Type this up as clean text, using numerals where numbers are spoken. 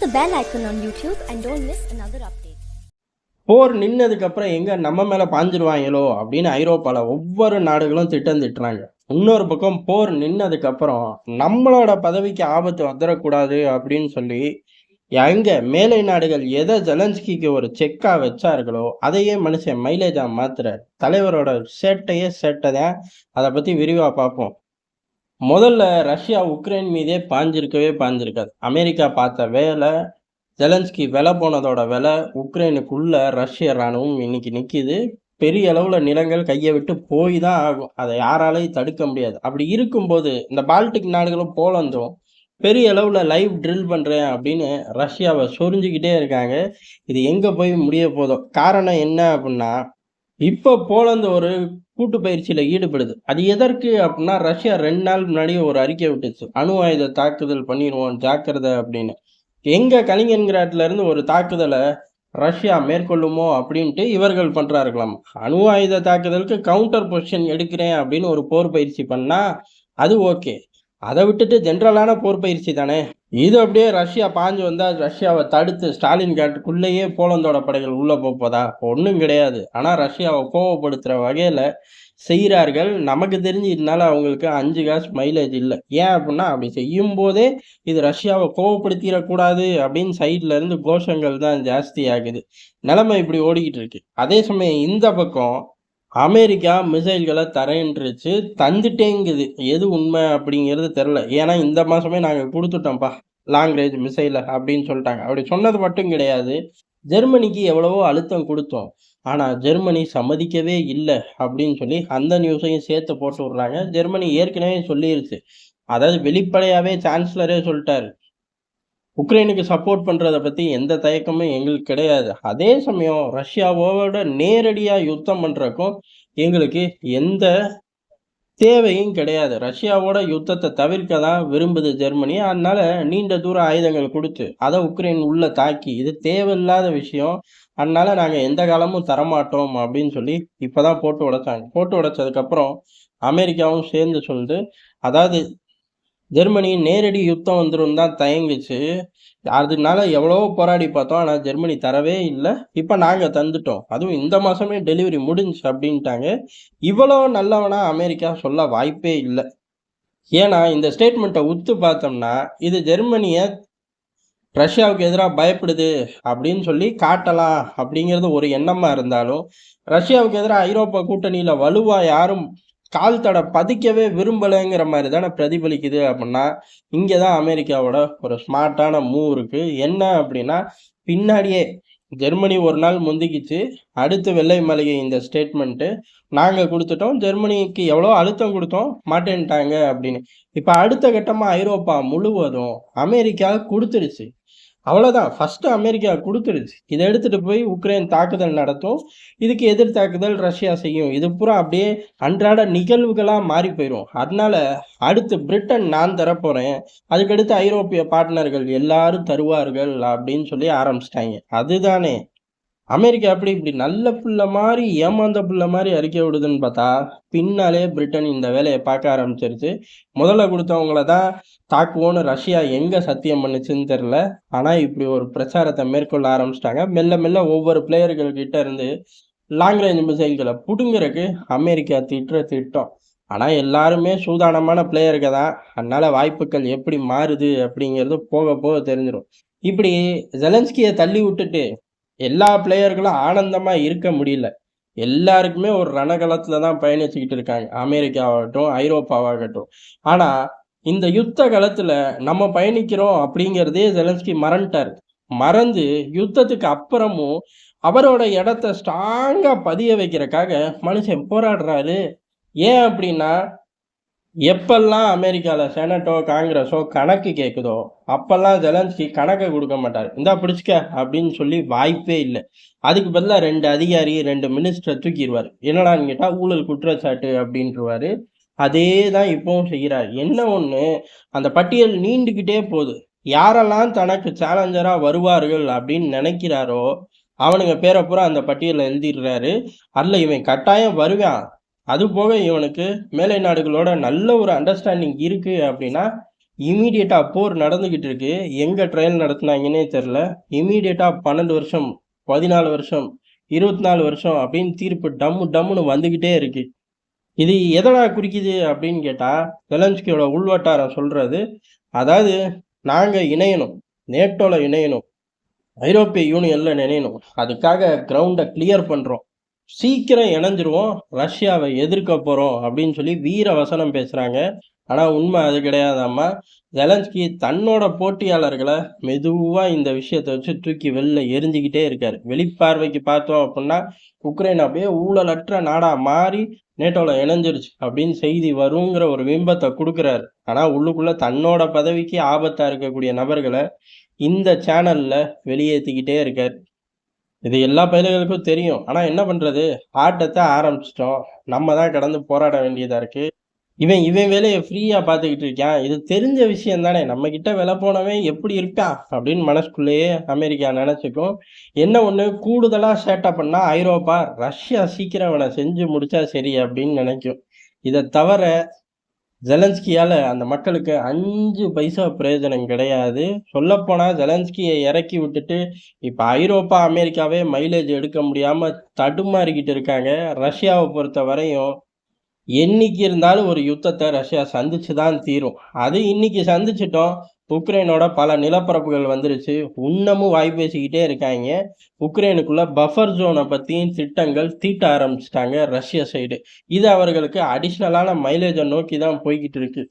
the bell icon on YouTube and don't miss another update. போர் நின்னதுக்கு அப்புறம் எங்க நம்ம மேல பாஞ்சிருவாங்களோ அப்படின்னு ஐரோப்பால ஒவ்வொரு நாடுகளும் திட்டம் திட்டுறாங்க. இன்னொரு பக்கம் போர் நின்னதுக்கு அப்புறம் நம்மளோட பதவிக்கு ஆபத்து வந்துடக்கூடாது அப்படின்னு சொல்லி எங்க மேலை நாடுகள் எதை ஜெலன்ஸ்கிக்கு ஒரு செக்கா வச்சார்களோ அதையே மனுஷன் மைலேஜா மாத்துறாரு. தலைவரோட சேட்டையே சேட்டைதான். அதை பத்தி விரிவா பார்ப்போம். முதல்ல ரஷ்யா உக்ரைன் மீதே பாஞ்சிருக்காது. அமெரிக்கா பார்த்த வேலை, ஜெலன்ஸ்கி விலை போனதோட விலை, உக்ரைனுக்குள்ள ரஷ்ய இராணுவம் இன்னைக்கு நிற்கிது. பெரிய அளவில் நிலங்கள் கையை விட்டு போய் தான் ஆகும். அதை யாராலையும் தடுக்க முடியாது. அப்படி இருக்கும்போது இந்த பால்டிக் நாடுகளும் போலந்தும் பெரிய அளவில் லைவ் ட்ரில் பண்ணுறேன் அப்படின்னு ரஷ்யாவை சொரிஞ்சுக்கிட்டே இருக்காங்க. இது எங்கே போய் முடிய போதோ. காரணம் என்ன அப்படின்னா, இப்போ போலந்து ஒரு கூட்டு பயிற்சியில் ஈடுபடுது. அது எதற்கு அப்படின்னா, ரஷ்யா 2 நாள் முன்னாடி ஒரு அறிக்கை விட்டுச்சு, அணு ஆயுத தாக்குதல் பண்ணிடுவோம் ஜாக்கிரதை அப்படின்னு. எங்க கலினின்கிராட்ல இருந்து ஒரு தாக்குதலை ரஷ்யா மேற்கொள்ளுமோ அப்படின்ட்டு இவர்கள் பண்றார்களாம். அணு ஆயுத தாக்குதலுக்கு கவுண்டர் பொசிஷன் எடுக்கிறேன் அப்படின்னு ஒரு போர் பயிற்சி பண்ணா அது ஓகே. அதை விட்டுட்டு ஜென்ரலான போர் பயிற்சி தானே இது. அப்படியே ரஷ்யா பாஞ்சு வந்தா ரஷ்யாவை தடுத்து ஸ்டாலின் காட்டுக்குள்ளேயே போலந்தோட படைகள் உள்ள போதா? ஒன்றும் கிடையாது. ஆனா ரஷ்யாவை கோவப்படுத்துற வகையில செய்கிறார்கள். நமக்கு தெரிஞ்சு இதனால அவங்களுக்கு 5 காசு மைலேஜ் இல்லை. ஏன் அப்படின்னா, அப்படி செய்யும் போதே இது ரஷ்யாவை கோவப்படுத்திடக்கூடாது அப்படின்னு சைட்ல இருந்து கோஷங்கள் தான் ஜாஸ்தி ஆகுது. நிலைமை இப்படி ஓடிக்கிட்டு இருக்கு. அதே சமயம் இந்த பக்கம் அமெரிக்கா மிசைல்களை தரேன்றுச்சு, தந்துட்டேங்குது. எது உண்மை அப்படிங்கிறது தெரில. ஏன்னா இந்த மாசமே நாங்கள் கொடுத்துட்டோம்ப்பா லாங் ரேஞ்ச் மிசைலை அப்படின்னு சொல்லிட்டாங்க. அப்படி சொன்னது மட்டும் கிடையாது, ஜெர்மனிக்கு எவ்வளவோ அழுத்தம் கொடுத்தோம், ஆனால் ஜெர்மனி சம்மதிக்கவே இல்லை அப்படின்னு சொல்லி அந்த நியூஸையும் சேர்த்து போட்டு விட்றாங்க. ஜெர்மனி ஏற்கனவே சொல்லிருச்சு, அதாவது வெளிப்படையாகவே சான்சலரே சொல்லிட்டாரு, உக்ரைனுக்கு சப்போர்ட் பண்ணுறதை பற்றி எந்த தயக்கமும் எங்களுக்கு கிடையாது. அதே சமயம் ரஷ்யாவோட நேரடியாக யுத்தம் பண்ணுறக்கும் எங்களுக்கு எந்த தேவையும் கிடையாது. ரஷ்யாவோட யுத்தத்தை தவிர்க்க தான் விரும்புது ஜெர்மனி. அதனால நீண்ட தூர ஆயுதங்கள் கொடுத்து அதை உக்ரைன் உள்ள தாக்கி, இது தேவையில்லாத விஷயம், அதனால நாங்கள் எந்த காலமும் தரமாட்டோம் அப்படின்னு சொல்லி இப்போதான் போட்டு உடைச்சாங்க. போட்டு உடைச்சதுக்கப்புறம் அமெரிக்காவும் சேர்ந்து சொல்லுது, அதாவது ஜெர்மனி நேரடி யுத்தம் வந்துடும் தான் தயங்குச்சு. அதனால எவ்வளவோ போராடி பார்த்தோம், ஆனால் ஜெர்மனி தரவே இல்லை. இப்போ நாங்கள் தந்துட்டோம், அதுவும் இந்த மாதமே டெலிவரி முடிஞ்சு அப்படின்ட்டாங்க. இவ்வளோ நல்லவனா அமெரிக்கா சொல்ல வாய்ப்பே இல்லை. ஏன்னா இந்த ஸ்டேட்மெண்ட்டை உத்து பார்த்தோம்னா, இது ஜெர்மனியை ரஷ்யாவுக்கு எதிராக பயப்படுது அப்படின்னு சொல்லி காட்டலாம் அப்படிங்கிறது ஒரு எண்ணமாக இருந்தாலும், ரஷ்யாவுக்கு எதிராக ஐரோப்பா கூட்டணியில் வலுவாக யாரும் கால் தடை பதிக்கவே விரும்பலைங்கிற மாதிரி தானே பிரதிபலிக்குது. அப்படின்னா இங்கே தான் அமெரிக்காவோட ஒரு ஸ்மார்ட்டான மூவ் இருக்குது. என்ன அப்படின்னா, பின்னாடியே ஜெர்மனி ஒரு நாள் முந்திக்கிச்சு, அடுத்து வெள்ளை மாளிகை இந்த ஸ்டேட்மெண்ட்டு நாங்கள் கொடுத்துட்டோம், ஜெர்மனிக்கு எவ்வளோ அழுத்தம் கொடுத்தோம் மாட்டேன்ட்டாங்க அப்படின்னு. இப்போ அடுத்த கட்டமாக ஐரோப்பா முழுவதும் அமெரிக்கா கொடுத்துருச்சு. அவ்வளோதான், ஃபஸ்ட்டு அமெரிக்கா கொடுத்துருச்சு. இதை எடுத்துகிட்டு போய் உக்ரைன் தாக்குதல் நடத்தும், இதுக்கு எதிர் தாக்குதல் ரஷ்யா செய்யும். இது பூரா அப்படியே அன்றாட நிகழ்வுகளாக மாறி போயிடும். அதனால அடுத்து பிரிட்டன் நான் தரப்போகிறேன், அதுக்கடுத்து ஐரோப்பிய பார்ட்னர்கள் எல்லாரும் தருவார்கள் அப்படின்னு சொல்லி ஆரம்பிச்சிட்டாங்க. அதுதானே அமெரிக்கா அப்படி இப்படி நல்ல பிள்ளை மாதிரி ஏமாந்த பிள்ளை மாதிரி அறிக்கை விடுதுன்னு பார்த்தா, பின்னாலே பிரிட்டன் இந்த வேலையை பார்க்க ஆரம்பிச்சிருச்சு. முதல்ல கொடுத்தவங்கள தான் தாக்குவோன்னு ரஷ்யா எங்கே சத்தியம் பண்ணுச்சுன்னு தெரில. ஆனால் இப்படி ஒரு பிரச்சாரத்தை மேற்கொள்ள ஆரம்பிச்சிட்டாங்க. மெல்ல மெல்ல ஒவ்வொரு பிளேயர்கள்கிட்ட இருந்து லாங் ரேஞ்ச் மிசைல்களை பிடுங்குறக்கு அமெரிக்கா திட்டம். ஆனால் எல்லாருமே சூதானமான பிளேயருக்கு தான். அதனால வாய்ப்புகள் எப்படி மாறுது அப்படிங்கிறது போக போக தெரிஞ்சிடும். இப்படி ஜெலன்ஸ்கியை தள்ளி விட்டுட்டு எல்லா பிளேயர்களும் ஆனந்தமா இருக்க முடியல. எல்லாருக்குமே ஒரு ரணகளத்துல தான் பயணிச்சுக்கிட்டு இருக்காங்க, அமெரிக்காவாகட்டும் ஐரோப்பாவாகட்டும். ஆனா இந்த யுத்த காலத்துல நம்ம பயணிக்கிறோம் அப்படிங்கிறதே ஜெலன்ஸ்கி மறந்து யுத்தத்துக்கு அப்புறமும் அவரோட இடத்த ஸ்ட்ராங்கா பதிய வைக்கிறதுக்காக மனுஷன் போராடுறாரு. ஏன் அப்படின்னா, எப்பெல்லாம் அமெரிக்காவில் செனட்டோ காங்கிரஸோ கணக்கு கேட்குதோ அப்பெல்லாம் ஜெலன்ஸ்கி கணக்கை கொடுக்க மாட்டார். இந்தா பிடிச்சிக்க அப்படின்னு சொல்லி வாய்ப்பே இல்லை. அதுக்கு பதிலாக 2 அதிகாரி 2 மினிஸ்டரை தூக்கிடுவார். என்னடான்னு கேட்டால் ஊழல் குற்றச்சாட்டு அப்படின்ட்டுருவார். அதே தான் இப்போவும் செய்கிறார். என்ன ஒன்று, அந்த பட்டியல் நீண்டுக்கிட்டே போகுது. யாரெல்லாம் தனக்கு சேலஞ்சராக வருவார்கள் அப்படின்னு நினைக்கிறாரோ அவனுங்க பேரை பூரா அந்த பட்டியலில் எழுதிடுறாரு. அதில் இவன் கட்டாயம் வருவான். அது போக இவனுக்கு மேலை நாடுகளோட நல்ல ஒரு அண்டர்ஸ்டாண்டிங் இருக்குது அப்படின்னா இமீடியட்டா போர் நடந்துகிட்டு இருக்கு. எங்க ட்ரையல் நடத்துனாங்கன்னே தெரியல. இமீடியட்டா 12 வருஷம், 14 வருஷம், 24 வருஷம் அப்படின்னு தீர்ப்பு டம்மு டம்முன்னு வந்துகிட்டே இருக்கு. இது எதடா குறிக்குது அப்படின்னு கேட்டா, செலன்ஸ்கியோட உள்வட்டாரம் சொல்றது, அதாவது நாங்க இணையணும், நேட்டோல இணையணும், ஐரோப்பிய யூனியன்ல இணையணும். அதுக்காக கிரவுண்ட கிளியர் பண்றோம். சீக்கிரம் இணைஞ்சிருவோம். ரஷ்யாவை எதிர்க்க போறோம் அப்படின்னு சொல்லி வீர வசனம் பேசுறாங்க. ஆனா உண்மை அது கிடையாதாம்மா. ஜெலன்ஸ்கி தன்னோட போட்டியாளர்களை மெதுவா இந்த விஷயத்தை வச்சு தூக்கி வெளில எரிஞ்சுக்கிட்டே இருக்காரு. வெளிப்பார்வைக்கு பார்த்தோம் அப்படின்னா உக்ரைன் அப்படியே ஊழலற்ற நாடா மாறி நேட்டோல இணைஞ்சிருச்சு அப்படின்னு செய்தி வருங்கிற ஒரு பிம்பத்தை கொடுக்குறாரு. ஆனா உள்ளுக்குள்ள தன்னோட பதவிக்கு ஆபத்தா இருக்கக்கூடிய நபர்களை இந்த சேனல்ல வெளியேற்றிக்கிட்டே இருக்காரு. இது எல்லா பயலுகளுக்கும் தெரியும். ஆனா என்ன பண்றது? ஆட்டத்தை ஆரம்பிச்சிட்டோம். நம்ம தான் கடந்து போராட வேண்டியதா இருக்கு. இவன் இவன் வேலையை ஃப்ரீயா பார்த்துக்கிட்டு இருக்கான். இது தெரிஞ்ச விஷயம் தானே. நம்ம கிட்ட விலை போனவன் எப்படி இருக்கான் அப்படின்னு மனசுக்குள்ளேயே அமெரிக்கா நினைச்சுக்கும். என்ன ஒண்ணு, கூடுதலா சேட்டை பண்ணா ஐரோப்பா ரஷ்யா சீக்கிரம் அவனை செஞ்சு முடிச்சா சரி அப்படின்னு நினைக்கும். இதை தவிர ஜெலன்ஸ்கியால அந்த மக்களுக்கு 5 பைசா பிரயோஜனம் கிடையாது. சொல்லப்போனா ஜெலன்ஸ்கியை இறக்கி விட்டுட்டு இப்ப ஐரோப்பா, அமெரிக்காவே மைலேஜ் எடுக்க முடியாம தடுமாறிக்கிட்டு இருக்காங்க. ரஷ்யாவை பொறுத்த வரையும் என்னைக்கு இருந்தாலும் ஒரு யுத்தத்தை ரஷ்யா சந்திச்சு தான் தீரும். அது இன்னைக்கு சந்திச்சிட்டோம். உக்ரைனோட பல நிலப்பரப்புகள் வந்துருச்சு. இன்னமும் வாய் பேசிக்கிட்டே இருக்காங்க. உக்ரைனுக்குள்ள பஃபர் ஜோனை பற்றியும் திட்டங்கள் தீட்ட ஆரம்பிச்சிட்டாங்க ரஷ்ய சைடு. இது அவர்களுக்கு அடிஷ்னலான மைலேஜை நோக்கி தான் போய்கிட்டு இருக்கு.